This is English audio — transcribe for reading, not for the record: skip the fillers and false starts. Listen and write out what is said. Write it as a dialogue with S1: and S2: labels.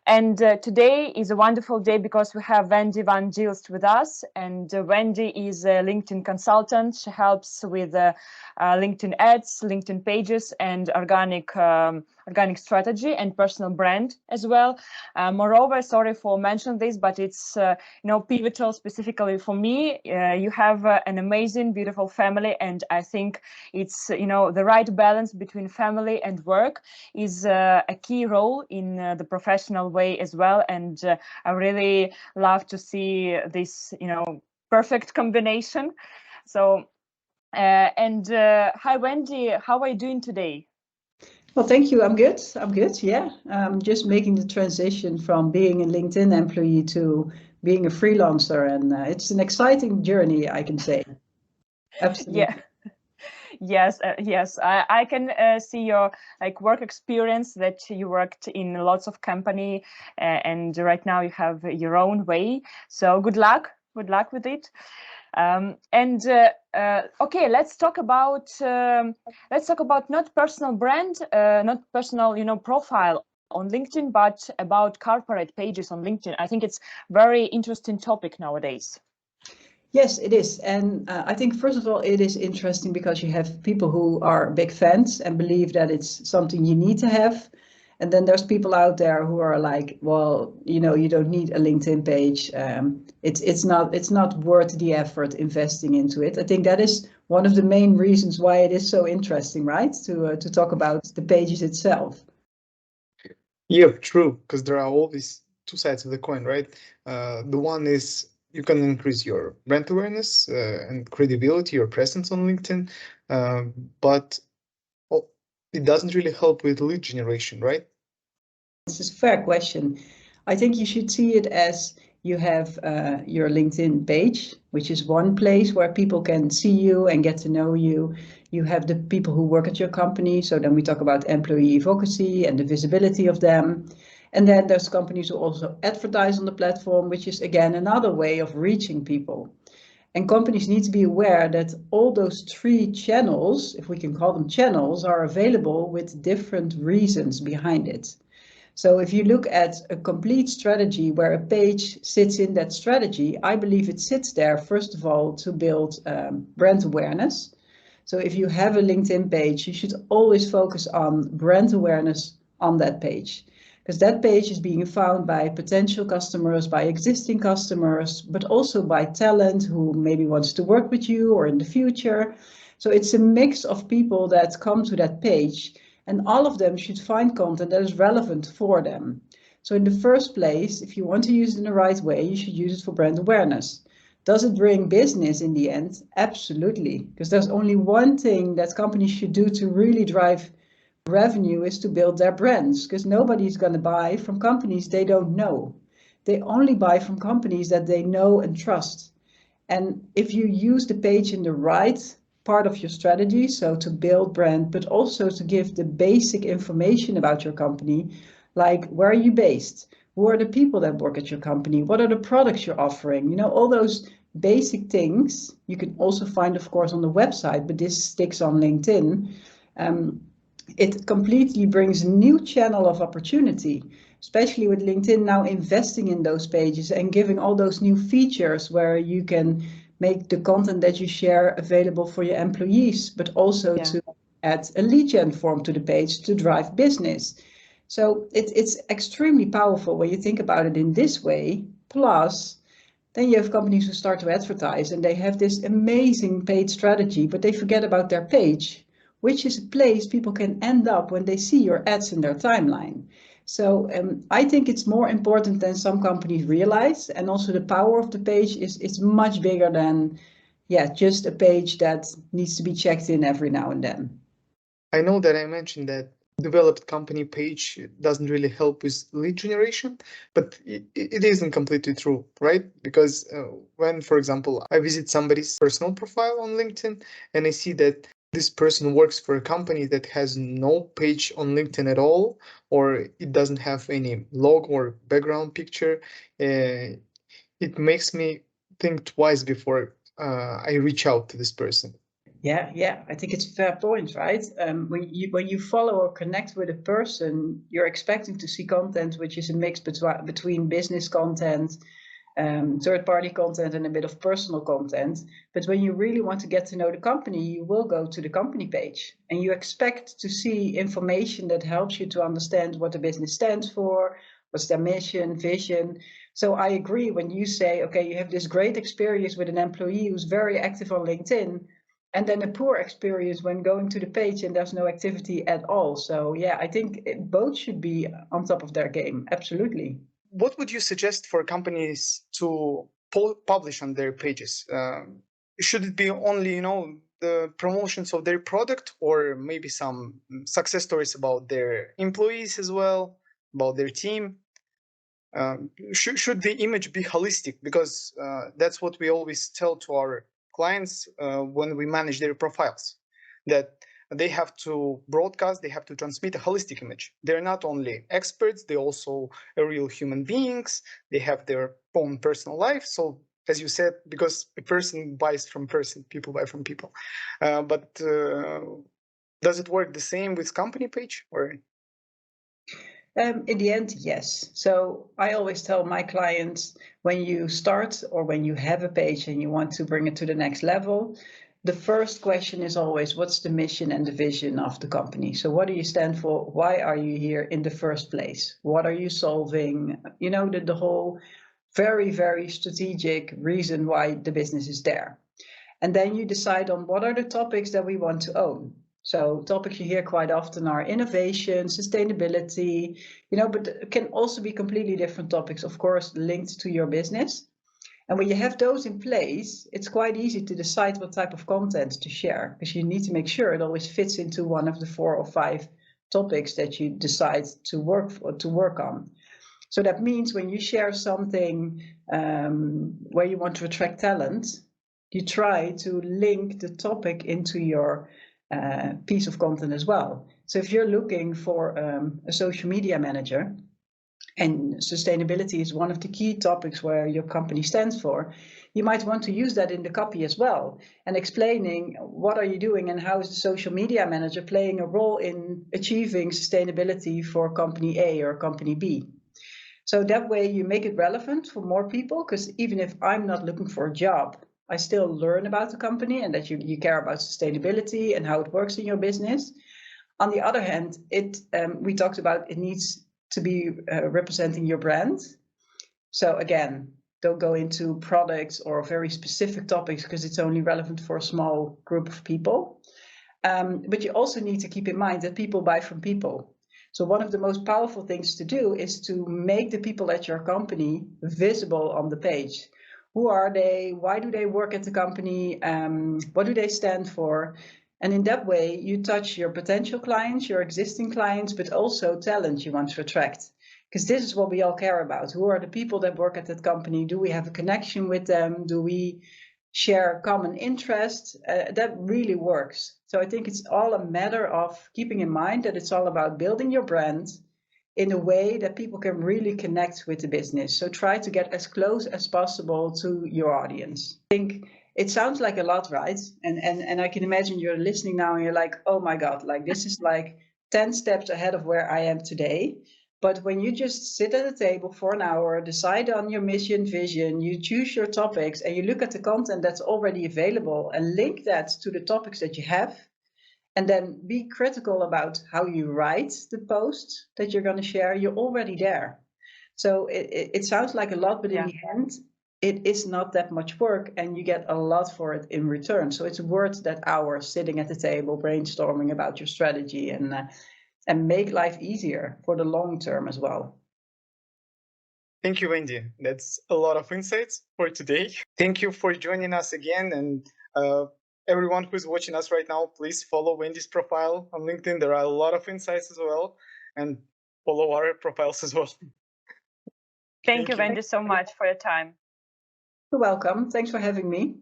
S1: And today is a wonderful day because we have Wendy van Gilst with us. And Wendy is a LinkedIn consultant. She helps with LinkedIn ads, LinkedIn pages, and organic strategy and personal brand as well. Moreover, sorry for mentioning this, but it's pivotal specifically for me. You have an amazing, beautiful family, and I think it's the right balance between family and work is a key role in the professional way as well. And I really love to see this perfect combination. So hi Wendy, how are you doing today?
S2: Well, thank you. I'm good. Yeah. Just making the transition from being a LinkedIn employee to being a freelancer, and it's an exciting journey, I can say. Absolutely.
S1: Yeah. Yes, I can see your work experience, that you worked in lots of company, and right now you have your own way. So good luck with it. Okay, let's talk about not personal brand, not personal profile on LinkedIn, but about corporate pages on LinkedIn. I think it's very interesting topic nowadays.
S2: Yes, it is. And I think, first of all, it is interesting because you have people who are big fans and believe that it's something you need to have. And then there's people out there who are like, well, you don't need a LinkedIn page. It's not worth the effort investing into it. I think that is one of the main reasons why it is so interesting, right? To talk about the pages itself.
S3: Yeah, true, because there are always two sides of the coin, right? The one is you can increase your brand awareness and credibility, your presence on LinkedIn, but it doesn't really help with lead generation, right?
S2: This is a fair question. I think you should see it as you have your LinkedIn page, which is one place where people can see you and get to know you. You have the people who work at your company. So then we talk about employee advocacy and the visibility of them. And then there's companies who also advertise on the platform, which is again another way of reaching people. And companies need to be aware that all those three channels, if we can call them channels, are available with different reasons behind it. So if you look at a complete strategy where a page sits in that strategy, I believe it sits there, first of all, to build brand awareness. So if you have a LinkedIn page, you should always focus on brand awareness on that page, because that page is being found by potential customers, by existing customers, but also by talent who maybe wants to work with you or in the future. So it's a mix of people that come to that page, and all of them should find content that is relevant for them. So in the first place, if you want to use it in the right way, you should use it for brand awareness. Does it bring business in the end? Absolutely, because there's only one thing that companies should do to really drive revenue is to build their brands, because nobody's going to buy from companies they don't know. They only buy from companies that they know and trust. And if you use the page in the right part of your strategy, so to build brand, but also to give the basic information about your company, like where are you based? Who are the people that work at your company? What are the products you're offering? All those basic things you can also find, of course, on the website, but this sticks on LinkedIn. It completely brings a new channel of opportunity, especially with LinkedIn now investing in those pages and giving all those new features where you can make the content that you share available for your employees, but also to add a lead gen form to the page to drive business. So it's extremely powerful when you think about it in this way. Plus, then you have companies who start to advertise and they have this amazing paid strategy, but they forget about their page, which is a place people can end up when they see your ads in their timeline. So I think it's more important than some companies realize. And also the power of the page is much bigger than, just a page that needs to be checked in every now and then.
S3: I know that I mentioned that developed company page doesn't really help with lead generation, but it isn't completely true, right? Because when, for example, I visit somebody's personal profile on LinkedIn and I see that this person works for a company that has no page on LinkedIn at all, or it doesn't have any logo or background picture, it makes me think twice before I reach out to this person.
S2: Yeah, I think it's a fair point, right? When you follow or connect with a person, you're expecting to see content which is a mix between business content, third-party content, and a bit of personal content. But when you really want to get to know the company, you will go to the company page, and you expect to see information that helps you to understand what the business stands for, what's their mission, vision. So I agree when you say, okay, you have this great experience with an employee who's very active on LinkedIn, and then a poor experience when going to the page and there's no activity at all. So yeah, I think both should be on top of their game. Absolutely.
S3: What would you suggest for companies to publish on their pages? Should it be only, the promotions of their product, or maybe some success stories about their employees as well, about their team? Should the image be holistic? Because that's what we always tell to our clients when we manage their profiles, that they have to broadcast, they have to transmit a holistic image. They're not only experts, they're also real human beings. They have their own personal life. So as you said, because a person buys from person, people buy from people. But does it work the same with company page, or?
S2: In the end, yes. So I always tell my clients, when you start or when you have a page and you want to bring it to the next level, the first question is always, what's the mission and the vision of the company? So what do you stand for? Why are you here in the first place? What are you solving? The whole very, very strategic reason why the business is there. And then you decide on what are the topics that we want to own. So topics you hear quite often are innovation, sustainability, but it can also be completely different topics, of course, linked to your business. And when you have those in place, it's quite easy to decide what type of content to share, because you need to make sure it always fits into one of the 4 or 5 topics that you decide to work on. So that means when you share something where you want to attract talent, you try to link the topic into your piece of content as well. So if you're looking for a social media manager, and sustainability is one of the key topics where your company stands for, you might want to use that in the copy as well, and explaining what are you doing and how is the social media manager playing a role in achieving sustainability for company A or company B. So that way you make it relevant for more people, because even if I'm not looking for a job, I still learn about the company and that you care about sustainability and how it works in your business. On the other hand, we talked about it needs to be representing your brand. So again, don't go into products or very specific topics because it's only relevant for a small group of people. But you also need to keep in mind that people buy from people. So one of the most powerful things to do is to make the people at your company visible on the page. Who are they? Why do they work at the company? What do they stand for? And in that way, you touch your potential clients, your existing clients, but also talent you want to attract. Because this is what we all care about. Who are the people that work at that company? Do we have a connection with them? Do we share common interests? That really works. So I think it's all a matter of keeping in mind that it's all about building your brand in a way that people can really connect with the business. So try to get as close as possible to your audience. I think it sounds like a lot, right? And I can imagine you're listening now and you're like, oh my God, like this is like 10 steps ahead of where I am today. But when you just sit at a table for an hour, decide on your mission, vision, you choose your topics, and you look at the content that's already available and link that to the topics that you have, and then be critical about how you write the post that you're going to share, you're already there. So it sounds like a lot, but in the end, it is not that much work, and you get a lot for it in return. So it's worth that hour sitting at the table, brainstorming about your strategy, and make life easier for the long term as well.
S3: Thank you, Wendy. That's a lot of insights for today. Thank you for joining us again. And everyone who's watching us right now, please follow Wendy's profile on LinkedIn. There are a lot of insights as well. And follow our profiles as well.
S1: Thank you, Wendy, so much for your time.
S2: You're welcome. Thanks for having me.